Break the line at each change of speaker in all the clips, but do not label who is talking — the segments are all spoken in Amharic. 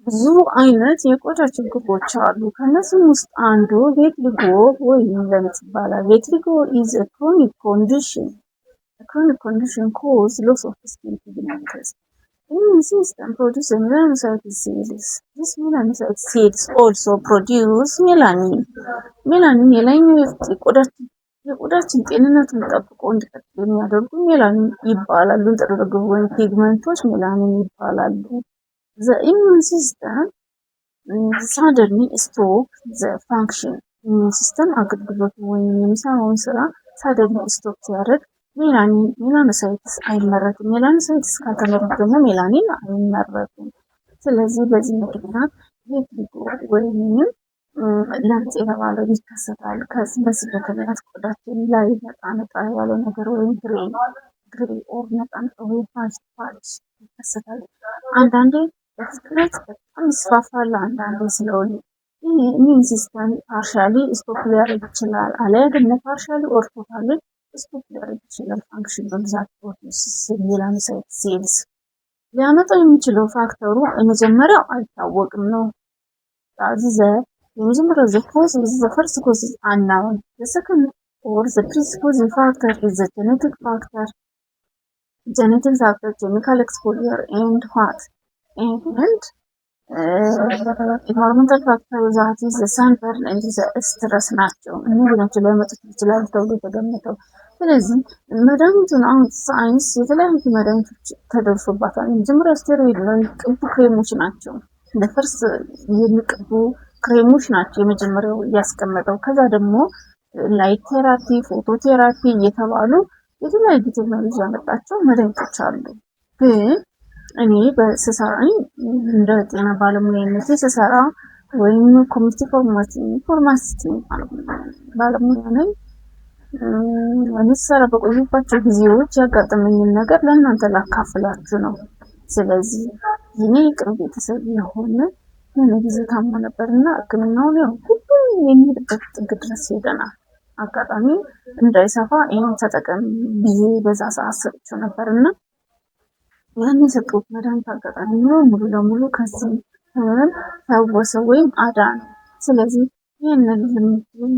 ብዙ አይነት የቆዳ ችግሮች አሉ። ከነዚህም ውስጥ አንዱ ቪቲሊጎ ወይም ለምጽ ይባላል። ቪቲሊጎ is a chronic condition cause loss of skin pigments. Immune system produce melanocyte cells. These melanocyte cells also produce melanin. ሜላኒን የላይኛው የቆዳችን ጤንነቱን ጠብቆ እንዲቀጥል የሚያደርጉ ሜላኒን ይባላሉ። ንጥረ ነገር ወይም ፒግመንቶች ሜላኒን ይባላሉ። The immune system suddenly stop the function. immune system አገልግሎት ወይም የሚሰራውን ስራ suddenly stop ሲያደርግ ሜላኖሳይትስ አይመረትም። ሜላኖሳይትስ ካልተመረቱ ደግሞ ሜላኒን አይመረትም። ስለዚህ በዚህ ምክንያት ቪቲሊጎ ወይም ለምጽ የተባለው ይከሰታል። በዚህ ምክንያት ቆዳችን ላይ ነጣ ያለ ነገር ወይም ግሬ ኦር ነጣ ወይ ፓች ይከሰታል። አንዳንዴ በፍጥነት በጣም ይስፋፋል፣ አንዳንዴ ስለሆነ ኢሚዩን ሲስተም ፓርሻሊ ስቶፕ ሊያደርግ ይችላል። አለያ ደግሞ ፓርሻሊ ኦር ቶታሊ ስቶፕ ሊያደርግ ይችላል። ፋንክሽን በብዛት ፕሮዲውስ ሜላኖሳይት ሴልስ ሊያመጣው የሚችለው ፋክተሩ የመጀመሪያው አይታወቅም ነው። የመጀመሪያው the first cause is unknown. The second or the predisposing factor is the genetic factor, chemical exposure, and what? And environmental factor that is the sunburn and the stress ናቸው። እነዚህ ናቸው ሊያመጡት ይችላሉ ተብሎ የተገመተው። ስለዚህ መድኃኒቱን አሁን ሳይንስ የተለያዩ መድኃኒቶች ተደርሶባታል። የመጀመሪያው ስቴሮይድ ነው፣ ቅቡ ክሬሞች ናቸው። ለፈርስ የሚቀቡ ክሬሞች ናቸው የመጀመሪያው ያስቀመጠው። ከዛ ደግሞ ላይት ቴራፒ፣ ፎቶቴራፒ እየተባሉ የተለያዩ ቴክኖሎጂ ያመጣቸው መድኃኒቶች አሉ። ግን እኔ በስሰራኝ እንደ ጤና ባለሙያነት ስሰራ ወይም ኮሚኒቲ ፋርማሲስት ባለሙያ ነኝ። እኔ ስሰራ በቆዩባቸው ጊዜዎች ያጋጠመኝን ነገር ለእናንተ ላካፍላችሁ ነው። ስለዚህ እኔ ቅርብ ቤተሰብ የሆነ ጊዜ ታሞ ነበርና ሕክምናውን ያው ሁሉም የሚሄድበት ጥግ ድረስ ሄደናል። አጋጣሚ እንዳይሰፋ ይሄን ተጠቀም ብዬ በዛ ሰዓት ሰጥቼው ነበርና ያን የሰጠሁት መድኃኒት አጋጣሚ ሙሉ ለሙሉ ከዚህ ህመም ፈወሰ ወይም አዳነ። ስለዚህ ይህንን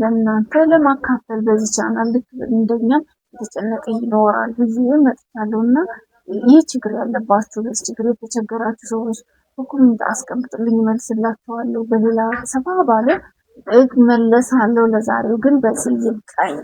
ለእናንተ ለማካፈል በዚህ ቻናል ልክ እንደኛ የተጨነቀ ይኖራል ብዬ መጥቻለሁና ይህ ችግር ያለባችሁ በዚህ ችግር የተቸገራችሁ ሰዎች በኮሜንት አስቀምጡልኝ፣ መልስላችኋለሁ። በሌላ ሰፋ ባለ መለሳለሁ። ለዛሬው ግን በዚህ ይብቃኝ።